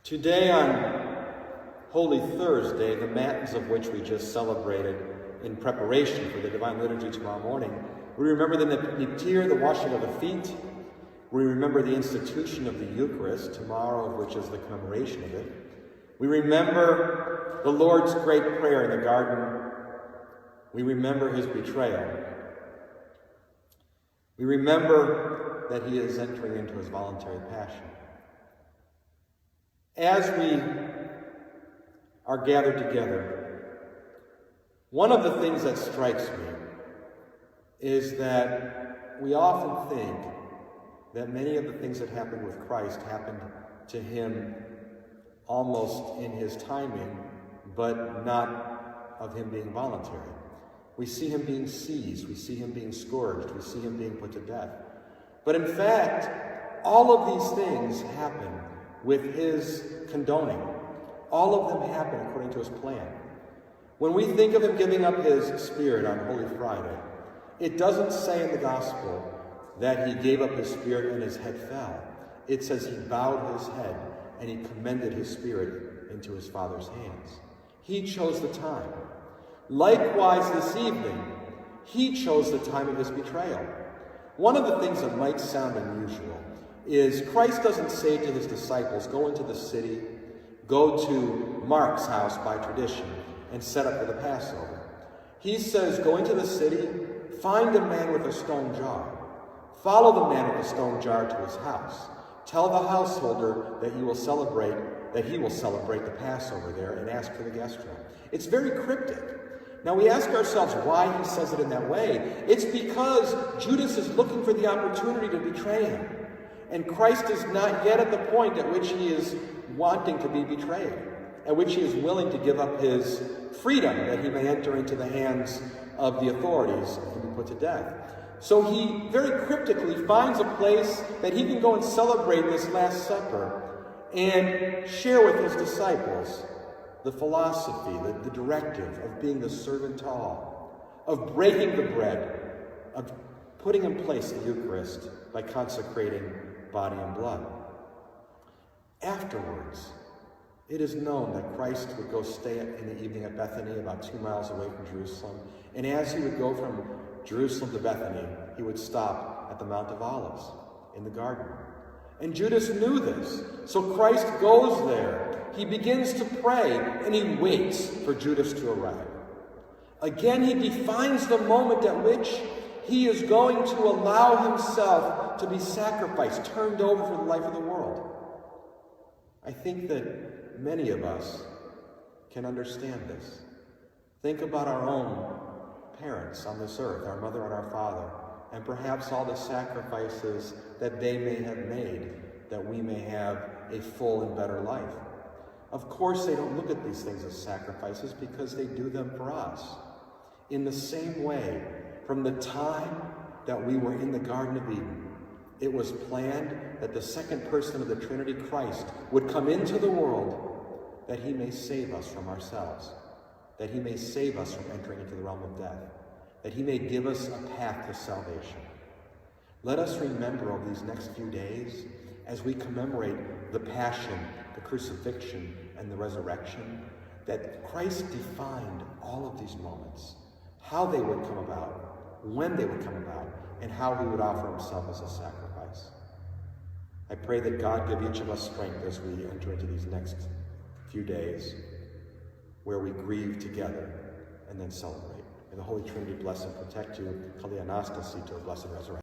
Today on Holy Thursday, the Matins of which we just celebrated in preparation for the Divine Liturgy tomorrow morning, we remember the Nativity, the washing of the feet. We remember the institution of the Eucharist, tomorrow of which is the commemoration of it. We remember the Lord's great prayer in the garden. We remember his betrayal. We remember that he is entering into his voluntary passion. As we are gathered together, one of the things that strikes me is that we often think that many of the things that happened with Christ happened to him almost in his timing, but not of him being voluntary. We see him being seized, we see him being scourged, we see him being put to death. But in fact, all of these things happen with his condoning. All of them happen according to his plan. When we think of him giving up his spirit on Holy Friday, it doesn't say in the Gospel that he gave up his spirit and his head fell. It says he bowed his head and he commended his spirit into his Father's hands. He chose the time. Likewise, this evening, he chose the time of his betrayal. One of the things that might sound unusual is Christ doesn't say to his disciples, go into the city, go to Mark's house by tradition, and set up for the Passover. He says, go into the city, find a man with a stone jar. Follow the man with the stone jar to his house. Tell the householder that he will celebrate the Passover there and ask for the guest room. It's very cryptic. Now we ask ourselves why he says it in that way. It's because Judas is looking for the opportunity to betray him. And Christ is not yet at the point at which he is wanting to be betrayed, at which he is willing to give up his freedom that he may enter into the hands of the authorities and be put to death. So he very cryptically finds a place that he can go and celebrate this Last Supper and share with his disciples the philosophy, the directive of being the servant to all, of breaking the bread, of putting in place the Eucharist by consecrating body and blood. Afterwards, it is known that Christ would go stay in the evening at Bethany, about 2 miles away from Jerusalem. And as he would go from Jerusalem to Bethany, he would stop at the Mount of Olives in the garden. And Judas knew this. So Christ goes there. He begins to pray, and he waits for Judas to arrive. Again, he defines the moment at which he is going to allow himself to be sacrificed, turned over for the life of the world. I think that many of us can understand this. Think about our own parents on this earth, our mother and our father, and perhaps all the sacrifices that they may have made that we may have a full and better life. Of course, they don't look at these things as sacrifices because they do them for us. In the same way, from the time that we were in the Garden of Eden, it was planned that the second person of the Trinity, Christ, would come into the world that he may save us from ourselves, that he may save us from entering into the realm of death, that he may give us a path to salvation. Let us remember over these next few days, as we commemorate the Passion, the Crucifixion, and the Resurrection, that Christ defined all of these moments, how they would come about, when they would come about, and how he would offer himself as a sacrifice. I pray that God give each of us strength as we enter into these next few days where we grieve together and then celebrate. May the Holy Trinity bless and protect you. Call the Anastasi to a blessed resurrection.